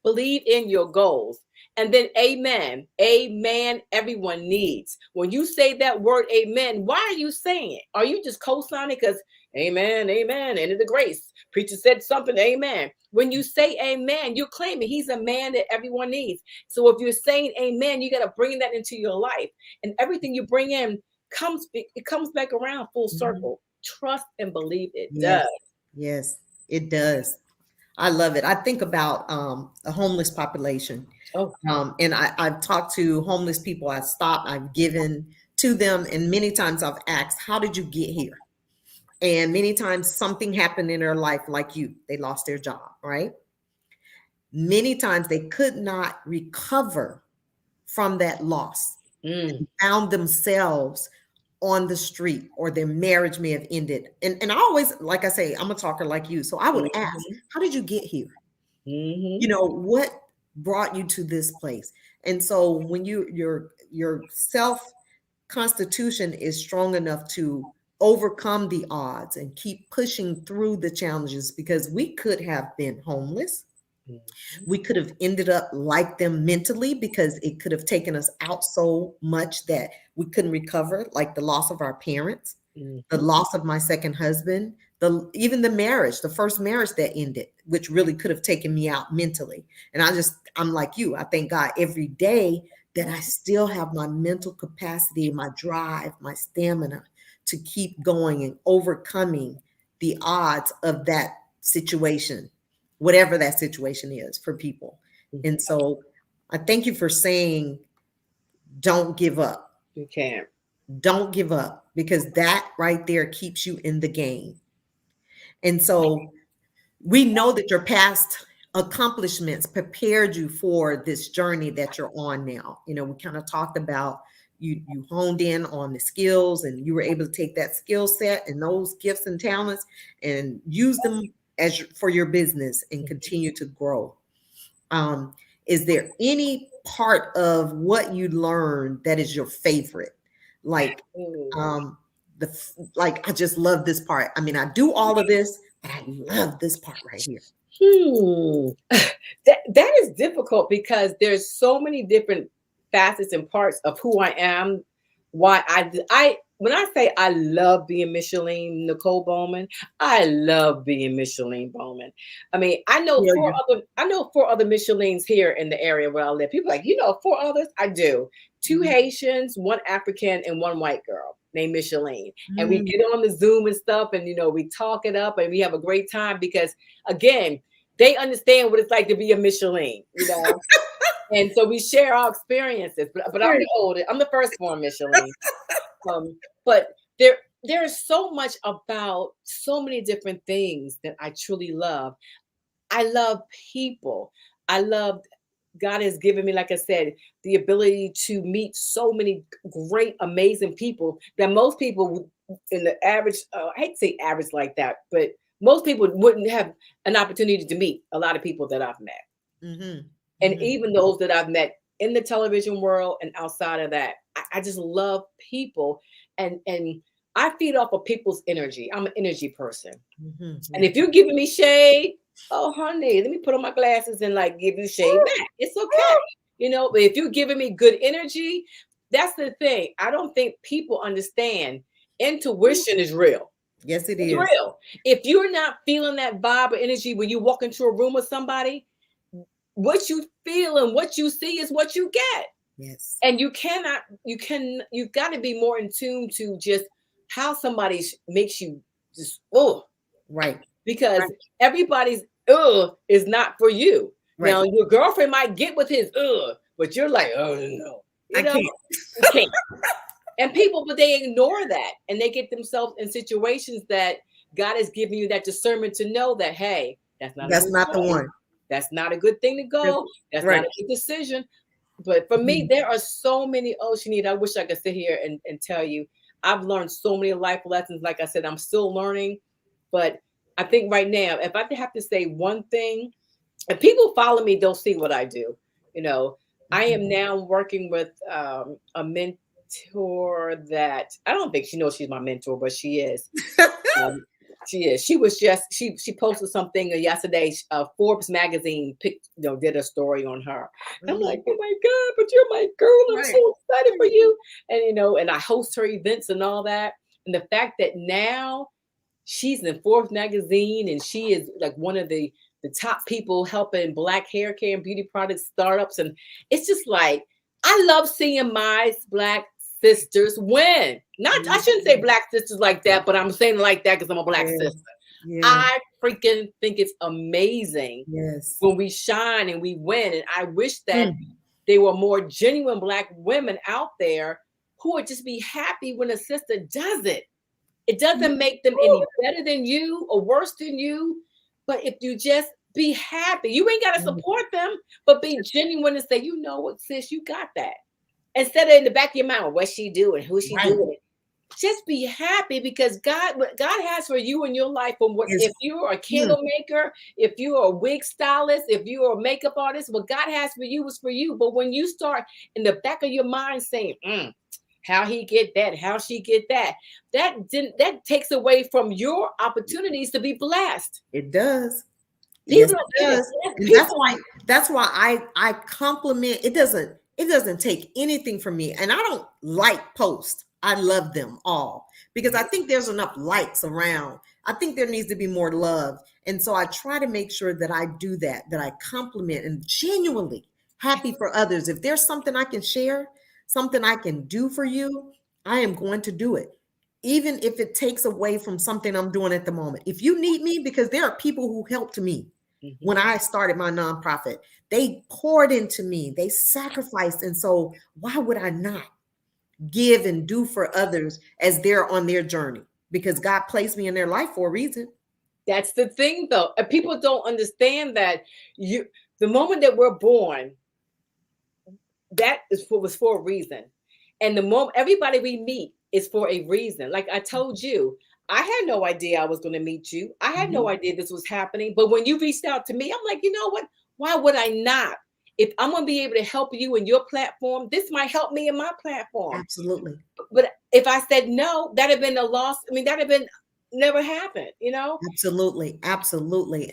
Believe in your goals. And then amen. Amen, everyone needs. When you say that word amen, why are you saying it? Are you just co-signing because amen, amen, end of the grace. Preacher said something, amen. When you say amen, you're claiming he's a man that everyone needs. So if you're saying amen, you got to bring that into your life. And everything you bring in it comes back around full Mm-hmm. circle. Trust and believe it Yes. does. Yes. It does. I love it. I think about the homeless population. Oh, And I've talked to homeless people. I've stopped, I've given to them, and many times I've asked, how did you get here? And many times something happened in their life, like you, they lost their job, right? Many times they could not recover from that loss mm, and found themselves on the street, or their marriage may have ended. And I always, like I say, I'm a talker like you. So I would ask, mhm, how did you get here? mhm, You know, what brought you to this place? And so when your self constitution is strong enough to overcome the odds and keep pushing through the challenges, because we could have been homeless, mhm, we could have ended up like them mentally, because it could have taken us out so much that we couldn't recover, like the loss of our parents, the mhm, loss of my second husband, even the marriage, the first marriage that ended, which really could have taken me out mentally. And I'm like you. I thank God every day that I still have my mental capacity, my drive, my stamina to keep going and overcoming the odds of that situation, whatever that situation is for people. And mhm. so I thank you for saying, don't give up. You can. Don't give up, because that right there keeps you in the game. And so we know that your past accomplishments prepared you for this journey that you're on now. You know, we kind of talked about, you honed in on the skills, and you were able to take that skill set and those gifts and talents and use them for your business and continue to grow. Um, is there any part of what you learned that is your favorite? Like, Ooh. um, like I just love this part. I mean, I do all of this, but I love this part right here. Hmm. That is difficult because there's so many different facets and parts of who I am. Why I when I say I love being Micheline Nicole Bowman, I love being Micheline Bowman. I mean, Feel you. I know four other Michelines here in the area where I live. People are like, you know, four others? I do. Two Mhm. Haitians, one African, and one white girl named Micheline. And we Mm, get on the Zoom and stuff, and you know, we talk it up and we have a great time because again, they understand what it's like to be a Michelin, you know. And so we share our experiences. But I'm right. the oldest. I'm the firstborn Michelin. But there is so much about so many different things that I truly love. I love people. I love God has given me, like I said, the ability to meet so many great, amazing people that most people in the average, I hate to say average like that, but most people wouldn't have an opportunity to meet a lot of people that I've met. Mm-hmm. And Mm-hmm. even those that I've met in the television world and outside of that, I just love people, and I feed off of people's energy. I'm an energy person. Mm-hmm. And if you're giving me shade, oh honey, let me put on my glasses and like give you shade back. It's okay. But if you're giving me good energy, that's the thing. I don't think people understand intuition is real. Yes, it It's is. real. If you're not feeling that vibe or energy when you walk into a room with somebody, what you feel and what you see is what you get. Yes. And you've got to be more in tune to just how somebody makes you just, Right. because everybody's is not for you. Right. Now your girlfriend might get with his but you're like, oh no, I can't. you can't. And people, but they ignore that, and they get themselves in situations that God has given you that discernment to know that, hey, that's not the one. That's not a good thing to go. That's right. not a good decision. But for me, there are so many. Oh, Shenita, I wish I could sit here and tell you. I've learned so many life lessons. Like I said, I'm still learning. But I think right now, if I have to say one thing, if people follow me, they'll see what I do. I am now working with a mentor that I don't think she knows she's my mentor, but she is. She is. She was just she posted something yesterday. Forbes magazine did a story on her. And I'm like, oh my God, but you're my girl. I'm so excited for you. And and I host her events and all that. And the fact that now she's in Forbes magazine and she is like one of the top people helping Black hair care and beauty product startups. And it's just like, I love seeing my Black sisters win. I shouldn't say Black sisters like that, but I'm saying like that because I'm a Black sister. Yeah. I freaking think it's amazing when we shine and we win. And I wish that there were more genuine Black women out there who would just be happy when a sister does it. It doesn't make them any better than you or worse than you. But if you just be happy, you ain't got to support them, but be genuine and say, you know what, sis, you got that. Instead of in the back of your mind, what's she doing? Who's she doing? Just be happy because what God has for you in your life. If you're a candle maker, if you're a wig stylist, if you're a makeup artist, what God has for you is for you. But when you start in the back of your mind saying, how he get that, how she get that, that takes away from your opportunities to be blessed. It does. Yes, it does. And that's why I compliment. It doesn't take anything from me. And I don't like posts. I love them all because I think there's enough likes around. I think there needs to be more love. And so I try to make sure that I do that I compliment and genuinely happy for others. If there's something I can share, something I can do for you, I am going to do it. Even if it takes away from something I'm doing at the moment. If you need me, because there are people who helped me when I started my nonprofit. They poured into me, they sacrificed. And so why would I not give and do for others as they're on their journey? Because God placed me in their life for a reason. That's the thing though. People don't understand that the moment that we're born, that was for a reason. And the moment everybody we meet is for a reason. Like I told you, I had no idea I was going to meet you. I had no idea this was happening. But when you reached out to me, I'm like, you know what? Why would I not? If I'm going to be able to help you in your platform, this might help me in my platform. Absolutely. But if I said no, that'd have been a loss. I mean, that'd have been never happened, Absolutely. Absolutely.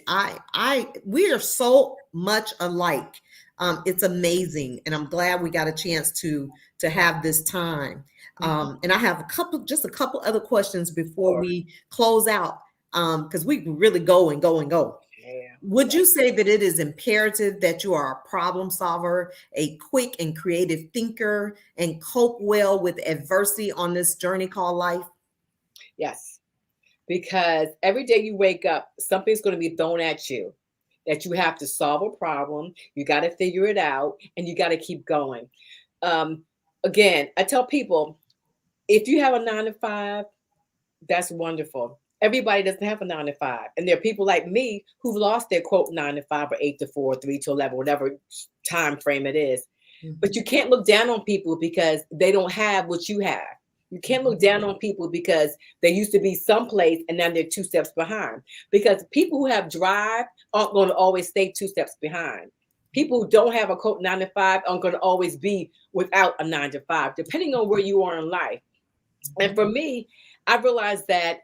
We are so much alike. It's amazing. And I'm glad we got a chance to have this time. And I have a couple other questions before we close out. Because we can really go and go and go. Yeah. Would you say that it is imperative that you are a problem solver, a quick and creative thinker, and cope well with adversity on this journey called life? Yes. Because every day you wake up, something's going to be thrown at you that you have to solve a problem. You got to figure it out and you got to keep going. Again, I tell people, if you have a 9-to-5, that's wonderful. Everybody doesn't have a 9-to-5. And there are people like me who've lost their quote 9-to-5 or 8-to-4, 3-to-11, whatever time frame it is. But you can't look down on people because they don't have what you have. You can't look down on people because they used to be someplace and now they're 2 steps behind. Because people who have drive aren't going to always stay 2 steps behind. People who don't have a quote 9 to 5 aren't going to always be without a 9 to 5, depending on where you are in life. And for me, I realized that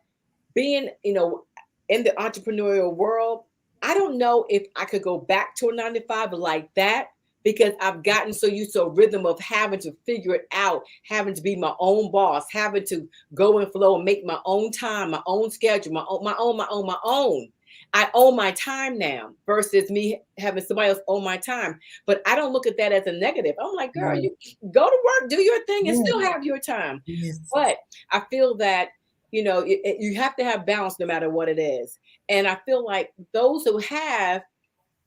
being, in the entrepreneurial world, I don't know if I could go back to a 9 to 5 like that, because I've gotten so used to a rhythm of having to figure it out, having to be my own boss, having to go and flow and make my own time, my own schedule, my own. I own my time now versus me having somebody else own my time. But I don't look at that as a negative. I'm like, girl, you go to work, do your thing, and still have your time. Yes. But I feel that, you have to have balance no matter what it is. And I feel like those who have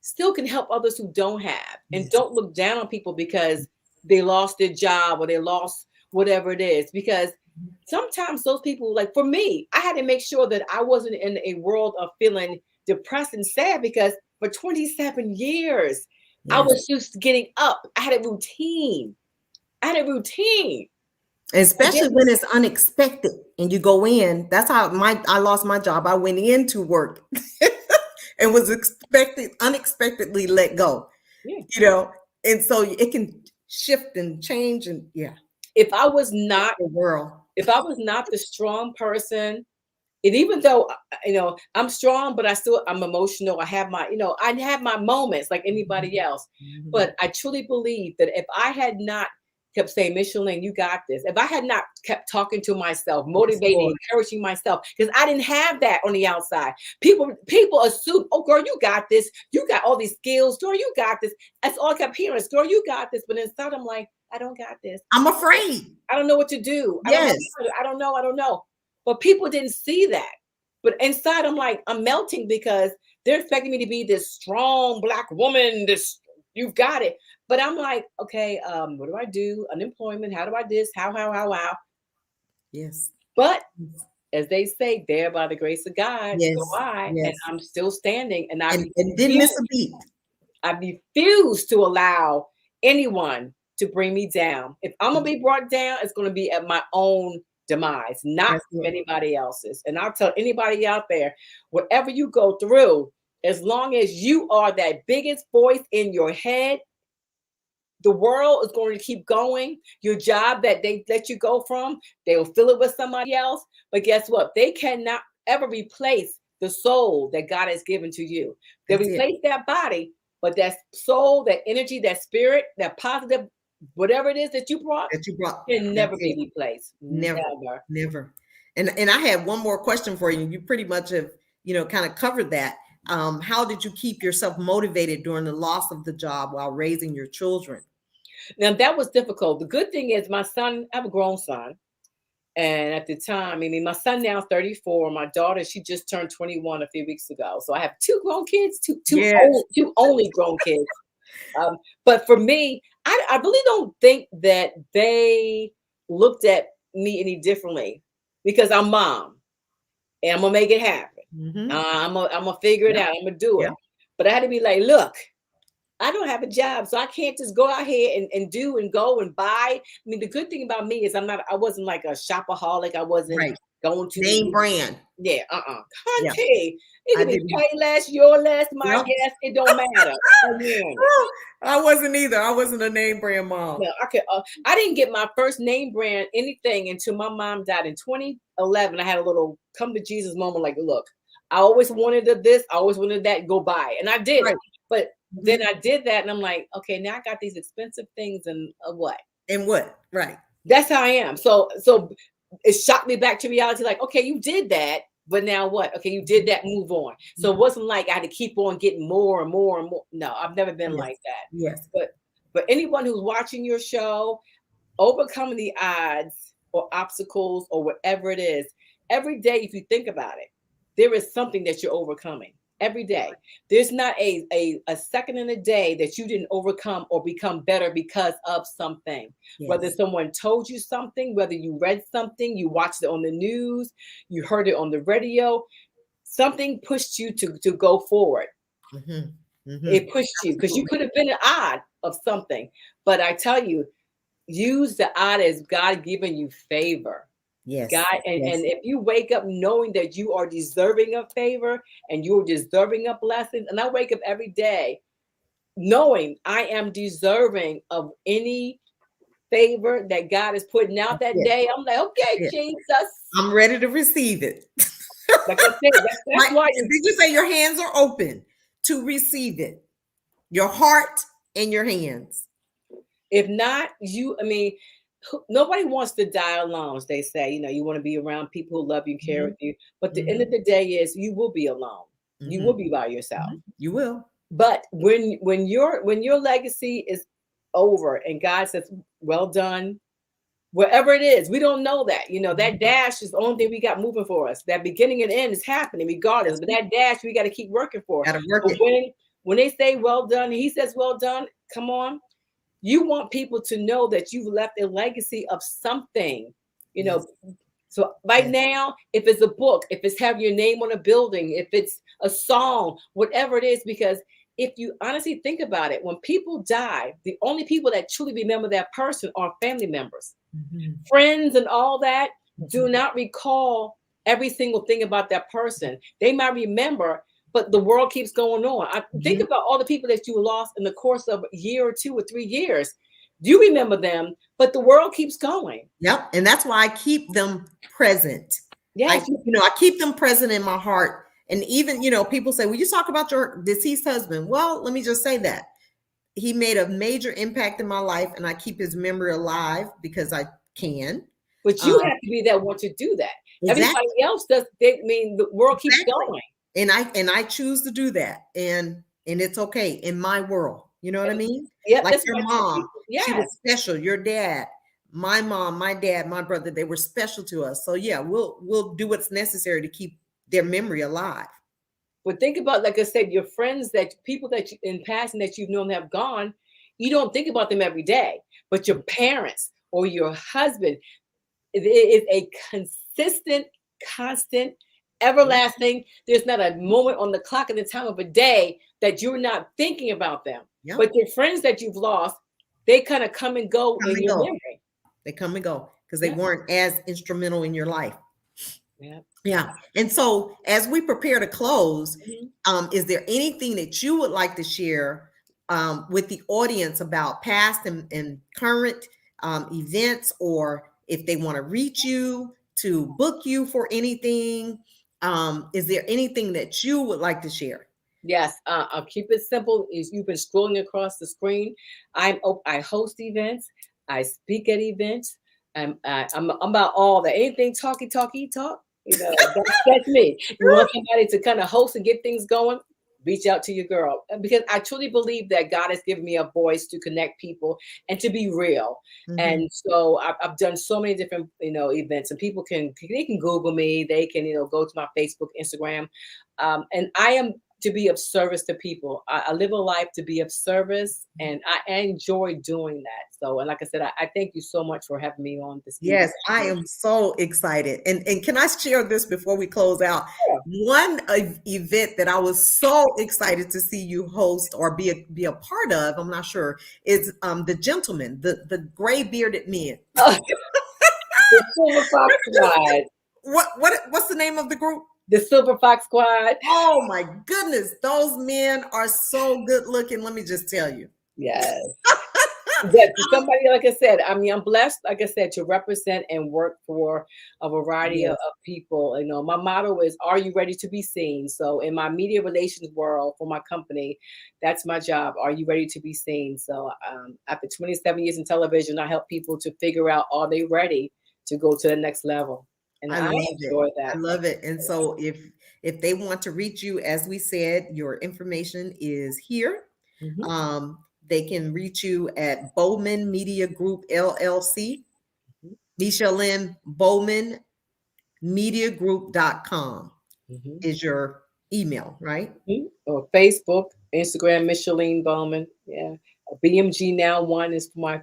still can help others who don't have, and don't look down on people because they lost their job or they lost whatever it is. Because sometimes those people, like for me, I had to make sure that I wasn't in a world of feeling depressed and sad, because for 27 years, I was just getting up. I had a routine. Especially when it's unexpected and you go in. That's how I lost my job. I went into work and was unexpectedly let go. And so it can shift and change. And if I was not the strong person, and even though I'm strong, but I'm emotional. I have my moments like anybody else. But I truly believe that if I had not kept saying, Micheline, you got this. If I had not kept talking to myself, motivating, encouraging myself, because I didn't have that on the outside. People assume, oh, girl, you got this. You got all these skills. Girl, you got this. That's all I kept hearing is, girl, you got this. But inside, I'm like, I don't got this. I'm afraid. I don't know what to do. Yes. I don't know. But people didn't see that. But inside, I'm like, I'm melting because they're expecting me to be this strong Black woman, you've got it. But I'm like, okay, what do I do? Unemployment. How do I this? How? Yes. But as they say, there by the grace of God, go I, and I'm still standing. And I didn't miss a beat. I refuse to allow anyone to bring me down. If I'm going to be brought down, it's going to be at my own demise, not anybody else's. And I'll tell anybody out there, whatever you go through, as long as you are that biggest voice in your head, the world is going to keep going. Your job that they let you go from, they'll fill it with somebody else. But guess what? They cannot ever replace the soul that God has given to you. They replace that body, but that soul, that energy, that spirit, that positive, whatever it is that you brought can never be replaced. Never. And I have one more question for you. You pretty much have, kind of covered that. How did you keep yourself motivated during the loss of the job while raising your children? Now that was difficult. The good thing is my son, I have a grown son. And at the time, my son now is 34. My daughter, she just turned 21 a few weeks ago. So I have 2 grown kids, two only grown kids. But for me, I really don't think that they looked at me any differently, because I'm mom and I'm gonna make it happen. I'm gonna figure it out. I'm gonna do it. But I had to be like, look, I don't have a job, so I can't just go out here and do and go and buy. The good thing about me is I wasn't like a shopaholic. I wasn't going to name brand. Yeah, Hunty. It can be Payless, your less, my guess. It don't matter. I wasn't either. I wasn't a name brand mom. No, I didn't get my first name brand anything until my mom died in 2011. I had a little come to Jesus moment. Like, look, I always wanted this. I always wanted that. Go buy it, and I did it. But then I did that, and I'm like, okay, now I got these expensive things, and what? And what? Right. That's how I am. So it shocked me back to reality. Like, okay, you did that, but now what? Okay, you did that. Move on. So it wasn't like I had to keep on getting more and more and more. No, I've never been like that. Yes. But anyone who's watching your show, overcoming the odds or obstacles or whatever it is, every day, if you think about it, there is something that you're overcoming. Every day. There's not a second in a day that you didn't overcome or become better because of something. Whether someone told you something, whether you read something, you watched it on the news, you heard it on the radio, something pushed you to go forward. It pushed you because you could have been an odd of something. But I tell you, use the odd as God giving you favor. Yes. God, and Yes. if you wake up knowing that you are deserving of favor and you're deserving of blessings, and I wake up every day knowing I am deserving of any favor that God is putting out that Yes. day, I'm like, okay, Yes. Jesus. I'm ready to receive it. Like I said, that's why. Did you say your hands are open to receive it? Your heart and your hands. If not, nobody wants to die alone. As they say, you want to be around people who love you, care with you. But the end of the day is you will be alone. You will be by yourself. You will. But when your legacy is over and God says, well done, wherever it is, we don't know that. That dash is the only thing we got moving for us. That beginning and end is happening regardless. But that dash we got to keep working for. Gotta work But it. when they say well done, he says well done, come on. You want people to know that you've left a legacy of something, Yes. So now, if it's a book, if it's have your name on a building, if it's a song, whatever it is, because if you honestly think about it, when people die, the only people that truly remember that person are family members. Friends and all that do not recall every single thing about that person. They might remember, but the world keeps going on. Think about all the people that you lost in the course of a year or 2 or 3 years. You remember them, but the world keeps going. Yep. And that's why I keep them present. Yes. I keep them present in my heart. And even, people say, well, you talk about your deceased husband. Well, let me just say that he made a major impact in my life, and I keep his memory alive because I can. But you have to be that one to do that. Exactly. Everybody else does. The world keeps going. And I choose to do that. And it's okay in my world. You know what I mean? Yeah. Like your mom, she was special. Your dad, my mom, my dad, my brother, they were special to us. So yeah, we'll do what's necessary to keep their memory alive. But think about, like I said, your friends, people that you, in passing that you've known have gone, you don't think about them every day. But your parents or your husband, it is a consistent, constant, everlasting. There's not a moment on the clock in the time of a day that you're not thinking about them. Yep. But your friends that you've lost, they kind of come and go in your memory. They come and go because they weren't as instrumental in your life. Yeah. Yeah. And so as we prepare to close, is there anything that you would like to share with the audience about past and current events, or if they want to reach you to book you for anything? Is there anything that you would like to share? Yes, I'll keep it simple. You've been scrolling across the screen. I host events. I speak at events. I'm about all that. Anything talk. That's me. You want somebody to kind of host and get things going? Reach out to your girl, because I truly believe that God has given me a voice to connect people and to be real. And so I've done so many different events, and people can Google me. They can go to my Facebook, Instagram, and I am to be of service to people. I live a life to be of service, and I enjoy doing that. So, and like I said, I thank you so much for having me on this. Yes, I am so excited. And can I share this before we close out? One event that I was so excited to see you host or be a part of, I'm not sure, is the gentlemen, the gray bearded men. The Silver Fox Squad. What's the name of the group? The Silver Fox Squad. Oh my goodness, those men are so good looking. Let me just tell you. Yes. But somebody, like I said, I'm blessed, like I said, to represent and work for a variety of people. My motto is, are you ready to be seen? So in my media relations world for my company, that's my job. Are you ready to be seen? So after 27 years in television, I help people to figure out, are they ready to go to the next level? And I enjoy that. I love it. And so if they want to reach you, as we said, your information is here. They can reach you at Bowman Media Group LLC. Micheline Bowman Media Group.com is your email, right? Or Facebook, Instagram, Micheline Bowman. Yeah. BMG Now One is my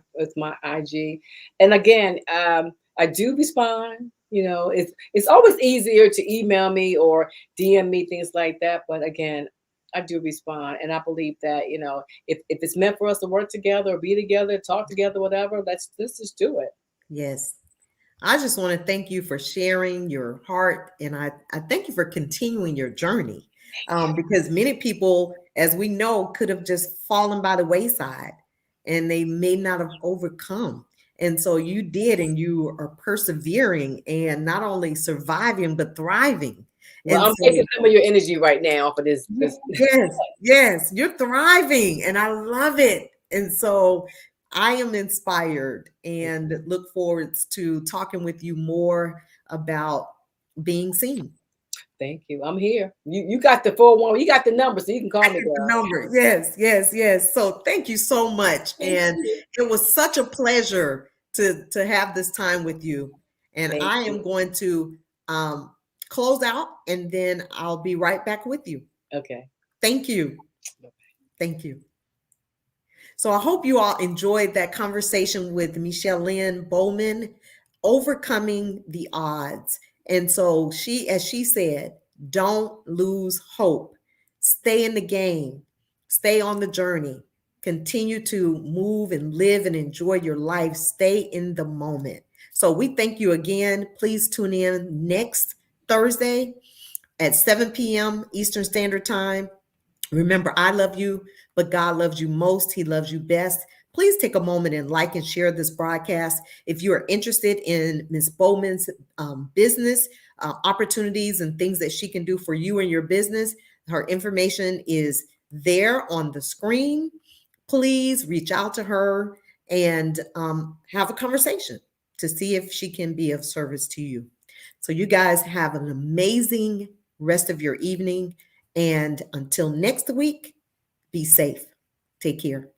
IG. And again, I do respond. It's always easier to email me or DM me, things like that. But again, I do respond. And I believe that, if it's meant for us to work together or be together, talk together, whatever, let's just do it. Yes. I just want to thank you for sharing your heart, and I thank you for continuing your journey, because many people, as we know, could have just fallen by the wayside and they may not have overcome. And so you did, and you are persevering and not only surviving, but thriving. Well, And I'm so, taking some of your energy right now for this. yes, yes, you're thriving, and I love it. And so I am inspired and look forward to talking with you more about being seen. Thank you. I'm here. You got the 411. You got the number, so you can call me, girl. Number. Yes, yes, yes. So thank you so much. Thank And you. it was such a pleasure to have this time with you. And Thank I you. am going to close out, and then I'll be right back with you. Okay. Thank you. Thank you. So I hope you all enjoyed that conversation with Micheline Bowman, overcoming the odds. And so as she said, don't lose hope. Stay in the game. Stay on the journey. Continue to move and live and enjoy your life. Stay in the moment. So we thank you again. Please tune in next Thursday at 7 p.m. Eastern Standard Time. Remember, I love you, but God loves you most. He loves you best. Please take a moment and like and share this broadcast. If you are interested in Ms. Bowman's business opportunities and things that she can do for you and your business, her information is there on the screen. Please reach out to her and have a conversation to see if she can be of service to you. So you guys have an amazing rest of your evening. And until next week, be safe. Take care.